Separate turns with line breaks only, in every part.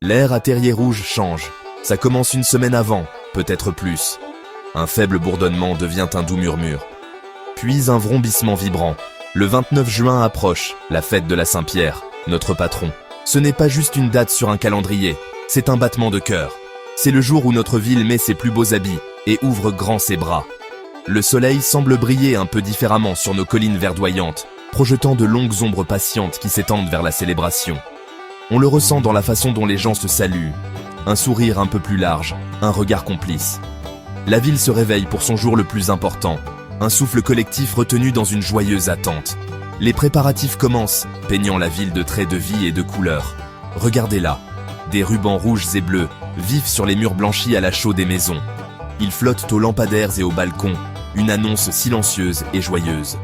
L'air à Terriers-Rouges change. Ça commence une semaine avant, peut-être plus. Un faible bourdonnement devient un doux murmure. Puis un vrombissement vibrant. Le 29 juin approche, la fête de la Saint-Pierre, notre patron. Ce n'est pas juste une date sur un calendrier, c'est un battement de cœur. C'est le jour où notre ville met ses plus beaux habits et ouvre grand ses bras. Le soleil semble briller un peu différemment sur nos collines verdoyantes, projetant de longues ombres patientes qui s'étendent vers la célébration. On le ressent dans la façon dont les gens se saluent. Un sourire un peu plus large, un regard complice. La ville se réveille pour son jour le plus important. Un souffle collectif retenu dans une joyeuse attente. Les préparatifs commencent, peignant la ville de traits de vie et de couleurs. Regardez-là, des rubans rouges et bleus, vifs sur les murs blanchis à la chaux des maisons. Ils flottent aux lampadaires et aux balcons, une annonce silencieuse et joyeuse.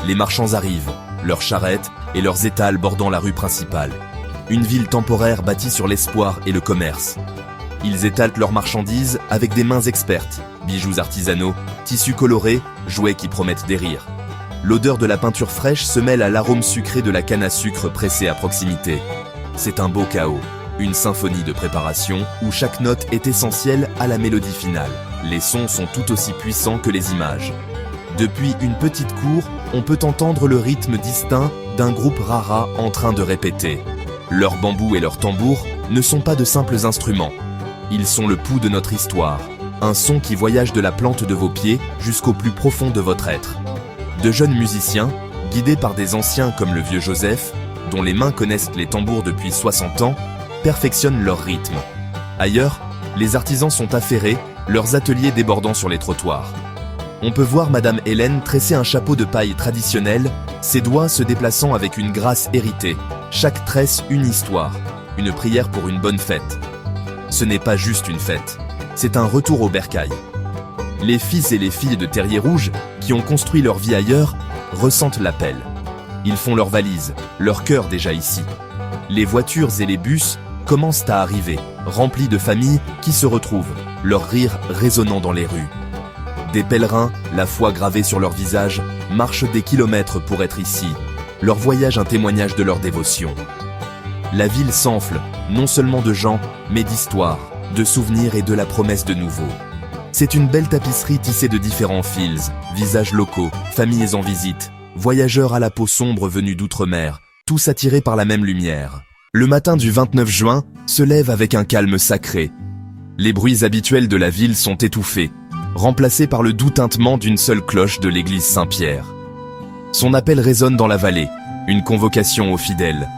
Les marchands arrivent, leurs charrettes et leurs étals bordant la rue principale. Une ville temporaire bâtie sur l'espoir et le commerce. Ils étalent leurs marchandises avec des mains expertes, bijoux artisanaux, tissus colorés, jouets qui promettent des rires. L'odeur de la peinture fraîche se mêle à l'arôme sucré de la canne à sucre pressée à proximité. C'est un beau chaos, une symphonie de préparation où chaque note est essentielle à la mélodie finale. Les sons sont tout aussi puissants que les images. Depuis une petite cour, on peut entendre le rythme distinct d'un groupe rara en train de répéter. Leurs bambous et leurs tambours ne sont pas de simples instruments. Ils sont le pouls de notre histoire, un son qui voyage de la plante de vos pieds jusqu'au plus profond de votre être. De jeunes musiciens, guidés par des anciens comme le vieux Joseph, dont les mains connaissent les tambours depuis 60 ans, perfectionnent leur rythme. Ailleurs, les artisans sont affairés, leurs ateliers débordant sur les trottoirs. On peut voir Madame Hélène tresser un chapeau de paille traditionnel, ses doigts se déplaçant avec une grâce héritée. Chaque tresse une histoire, une prière pour une bonne fête. Ce n'est pas juste une fête, c'est un retour au bercail. Les fils et les filles de Terriers-Rouges, qui ont construit leur vie ailleurs, ressentent l'appel. Ils font leurs valises, leur cœur déjà ici. Les voitures et les bus commencent à arriver, remplis de familles qui se retrouvent, leur rire résonnant dans les rues. Des pèlerins, la foi gravée sur leur visage, marchent des kilomètres pour être ici. Leur voyage un témoignage de leur dévotion. La ville s'enfle, non seulement de gens, mais d'histoires, de souvenirs et de la promesse de nouveau. C'est une belle tapisserie tissée de différents fils, visages locaux, familles en visite, voyageurs à la peau sombre venus d'outre-mer, tous attirés par la même lumière. Le matin du 29 juin se lève avec un calme sacré. Les bruits habituels de la ville sont étouffés, remplacés par le doux tintement d'une seule cloche de l'église Saint-Pierre. Son appel résonne dans la vallée, une convocation aux fidèles.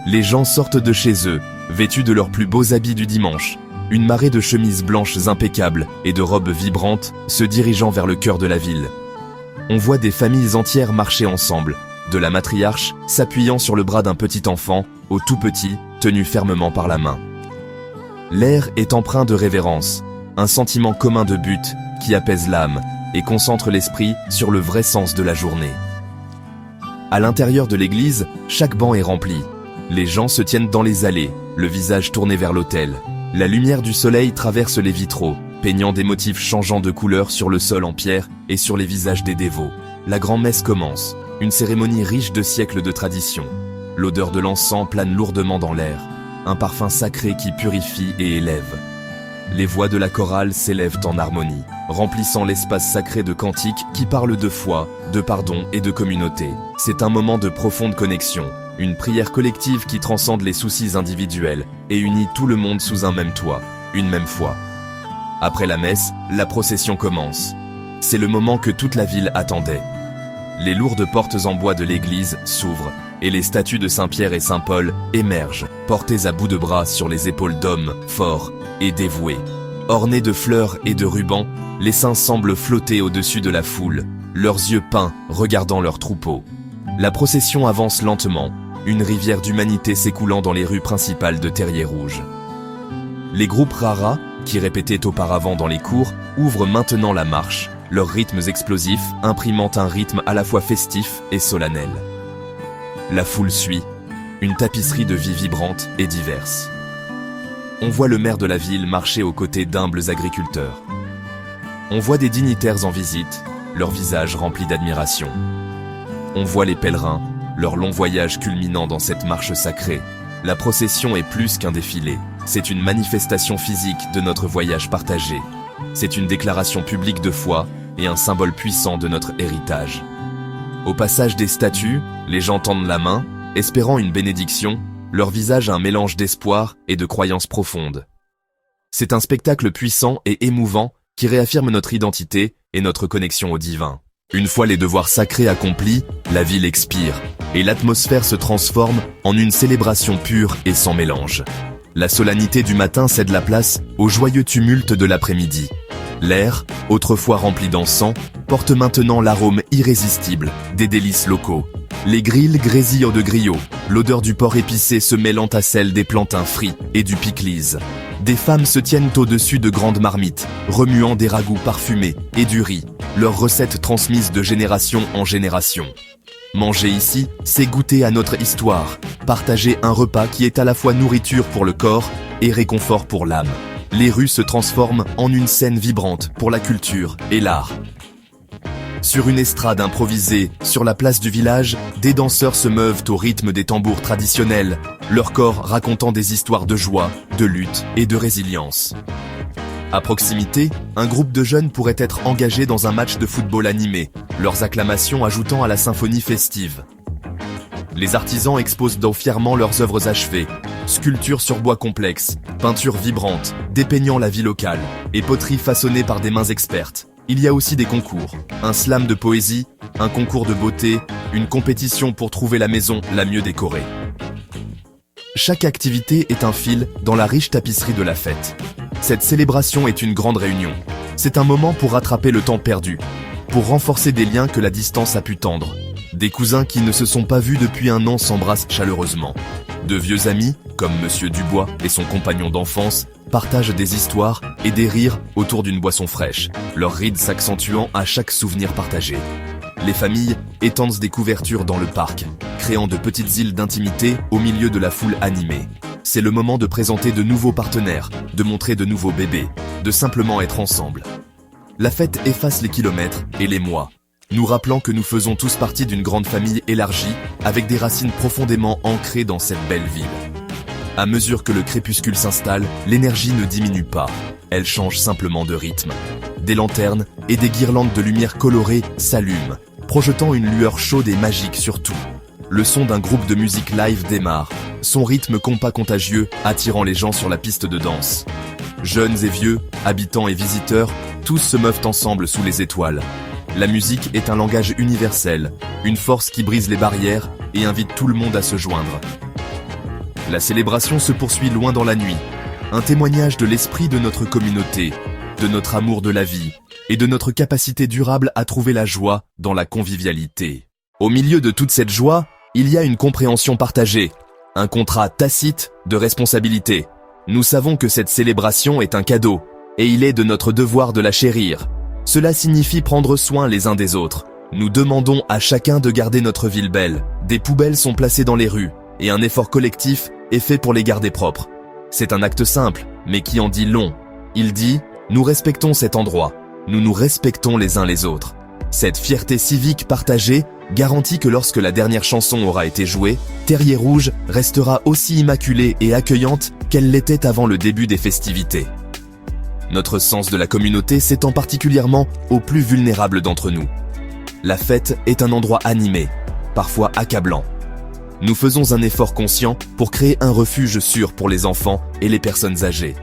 Les gens sortent de chez eux, vêtus de leurs plus beaux habits du dimanche, une marée de chemises blanches impeccables et de robes vibrantes se dirigeant vers le cœur de la ville. On voit des familles entières marcher ensemble, de la matriarche s'appuyant sur le bras d'un petit enfant, au tout petit, tenu fermement par la main. L'air est empreint de révérence, un sentiment commun de but qui apaise l'âme et concentre l'esprit sur le vrai sens de la journée. À l'intérieur de l'église, chaque banc est rempli. Les gens se tiennent dans les allées, le visage tourné vers l'autel. La lumière du soleil traverse les vitraux, peignant des motifs changeants de couleur sur le sol en pierre et sur les visages des dévots. La grand-messe commence, une cérémonie riche de siècles de tradition. L'odeur de l'encens plane lourdement dans l'air, un parfum sacré qui purifie et élève. Les voix de la chorale s'élèvent en harmonie, remplissant l'espace sacré de cantiques qui parlent de foi, de pardon et de communauté. C'est un moment de profonde connexion, une prière collective qui transcende les soucis individuels et unit tout le monde sous un même toit, une même foi. Après la messe, la procession commence. C'est le moment que toute la ville attendait. Les lourdes portes en bois de l'église s'ouvrent et les statues de Saint-Pierre et Saint-Paul émergent, portées à bout de bras sur les épaules d'hommes forts et dévoués. Ornés de fleurs et de rubans, les saints semblent flotter au-dessus de la foule, leurs yeux peints regardant leur troupeau. La procession avance lentement, une rivière d'humanité s'écoulant dans les rues principales de Terriers-Rouges. Les groupes rara, qui répétaient auparavant dans les cours, ouvrent maintenant la marche, leurs rythmes explosifs imprimant un rythme à la fois festif et solennel. La foule suit, une tapisserie de vie vibrante et diverse. On voit le maire de la ville marcher aux côtés d'humbles agriculteurs. On voit des dignitaires en visite, leurs visages remplis d'admiration. On voit les pèlerins, leur long voyage culminant dans cette marche sacrée. La procession est plus qu'un défilé, c'est une manifestation physique de notre voyage partagé. C'est une déclaration publique de foi et un symbole puissant de notre héritage. Au passage des statues, les gens tendent la main, espérant une bénédiction, leur visage a un mélange d'espoir et de croyances profondes. C'est un spectacle puissant et émouvant qui réaffirme notre identité et notre connexion au divin. Une fois les devoirs sacrés accomplis, la ville expire et l'atmosphère se transforme en une célébration pure et sans mélange. La solennité du matin cède la place au joyeux tumulte de l'après-midi. L'air, autrefois rempli d'encens, porte maintenant l'arôme irrésistible des délices locaux. Les grilles grésillent de griots, l'odeur du porc épicé se mêlant à celle des plantains frits et du pickles. Des femmes se tiennent au-dessus de grandes marmites, remuant des ragoûts parfumés et du riz, leurs recettes transmises de génération en génération. Manger ici, c'est goûter à notre histoire, partager un repas qui est à la fois nourriture pour le corps et réconfort pour l'âme. Les rues se transforment en une scène vibrante pour la culture et l'art. Sur une estrade improvisée, sur la place du village, des danseurs se meuvent au rythme des tambours traditionnels, leur corps racontant des histoires de joie, de lutte et de résilience. À proximité, un groupe de jeunes pourrait être engagé dans un match de football animé, leurs acclamations ajoutant à la symphonie festive. Les artisans exposent donc fièrement leurs œuvres achevées, sculptures sur bois complexes, peintures vibrantes, dépeignant la vie locale, et poteries façonnées par des mains expertes. Il y a aussi des concours, un slam de poésie, un concours de beauté, une compétition pour trouver la maison la mieux décorée. Chaque activité est un fil dans la riche tapisserie de la fête. Cette célébration est une grande réunion. C'est un moment pour rattraper le temps perdu, pour renforcer des liens que la distance a pu tendre. Des cousins qui ne se sont pas vus depuis un an s'embrassent chaleureusement. De vieux amis, comme Monsieur Dubois et son compagnon d'enfance, partagent des histoires et des rires autour d'une boisson fraîche, leurs rides s'accentuant à chaque souvenir partagé. Les familles étendent des couvertures dans le parc, créant de petites îles d'intimité au milieu de la foule animée. C'est le moment de présenter de nouveaux partenaires, de montrer de nouveaux bébés, de simplement être ensemble. La fête efface les kilomètres et les mois, nous rappelant que nous faisons tous partie d'une grande famille élargie, avec des racines profondément ancrées dans cette belle ville. À mesure que le crépuscule s'installe, l'énergie ne diminue pas, elle change simplement de rythme. Des lanternes et des guirlandes de lumière colorées s'allument, projetant une lueur chaude et magique sur tout. Le son d'un groupe de musique live démarre, son rythme compas contagieux attirant les gens sur la piste de danse. Jeunes et vieux, habitants et visiteurs, tous se meuvent ensemble sous les étoiles. La musique est un langage universel, une force qui brise les barrières et invite tout le monde à se joindre. La célébration se poursuit loin dans la nuit, un témoignage de l'esprit de notre communauté, de notre amour de la vie et de notre capacité durable à trouver la joie dans la convivialité. Au milieu de toute cette joie, il y a une compréhension partagée, un contrat tacite de responsabilité. Nous savons que cette célébration est un cadeau, et il est de notre devoir de la chérir. Cela signifie prendre soin les uns des autres. Nous demandons à chacun de garder notre ville belle. Des poubelles sont placées dans les rues, et un effort collectif est fait pour les garder propres. C'est un acte simple, mais qui en dit long. Il dit « Nous respectons cet endroit, nous nous respectons les uns les autres ». Cette fierté civique partagée garantit que lorsque la dernière chanson aura été jouée, Terrier Rouge restera aussi immaculée et accueillante qu'elle l'était avant le début des festivités. Notre sens de la communauté s'étend particulièrement aux plus vulnérables d'entre nous. La fête est un endroit animé, parfois accablant. Nous faisons un effort conscient pour créer un refuge sûr pour les enfants et les personnes âgées.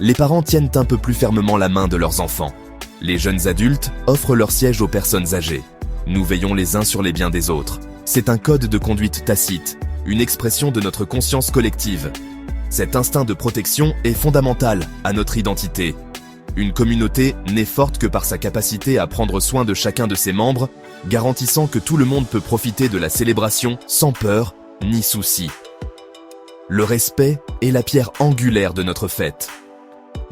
Les parents tiennent un peu plus fermement la main de leurs enfants. Les jeunes adultes offrent leur siège aux personnes âgées. Nous veillons les uns sur les biens des autres. C'est un code de conduite tacite, une expression de notre conscience collective. Cet instinct de protection est fondamental à notre identité. Une communauté n'est forte que par sa capacité à prendre soin de chacun de ses membres, garantissant que tout le monde peut profiter de la célébration sans peur ni souci. Le respect est la pierre angulaire de notre fête.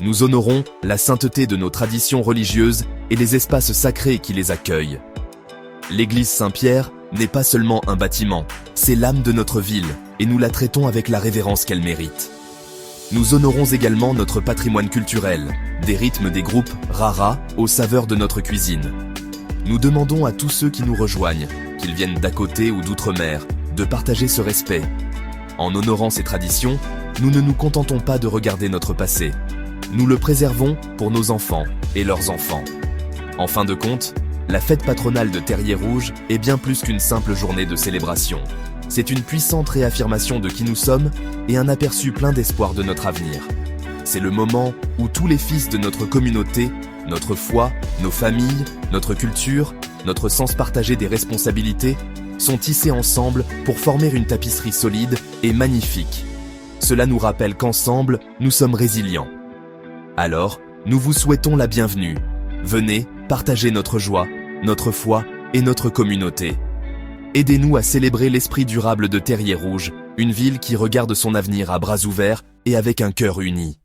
Nous honorons la sainteté de nos traditions religieuses et les espaces sacrés qui les accueillent. L'église Saint-Pierre n'est pas seulement un bâtiment, c'est l'âme de notre ville et nous la traitons avec la révérence qu'elle mérite. Nous honorons également notre patrimoine culturel, des rythmes des groupes Rara aux saveurs de notre cuisine. Nous demandons à tous ceux qui nous rejoignent, qu'ils viennent d'à côté ou d'outre-mer, de partager ce respect. En honorant ces traditions, nous ne nous contentons pas de regarder notre passé. Nous le préservons pour nos enfants et leurs enfants. En fin de compte, la fête patronale de Terriers-Rouges est bien plus qu'une simple journée de célébration. C'est une puissante réaffirmation de qui nous sommes et un aperçu plein d'espoir de notre avenir. C'est le moment où tous les fils de notre communauté, notre foi, nos familles, notre culture, notre sens partagé des responsabilités, sont tissés ensemble pour former une tapisserie solide et magnifique. Cela nous rappelle qu'ensemble, nous sommes résilients. Alors, nous vous souhaitons la bienvenue. Venez, partager notre joie, notre foi et notre communauté. Aidez-nous à célébrer l'esprit durable de Terriers-Rouges, une ville qui regarde son avenir à bras ouverts et avec un cœur uni.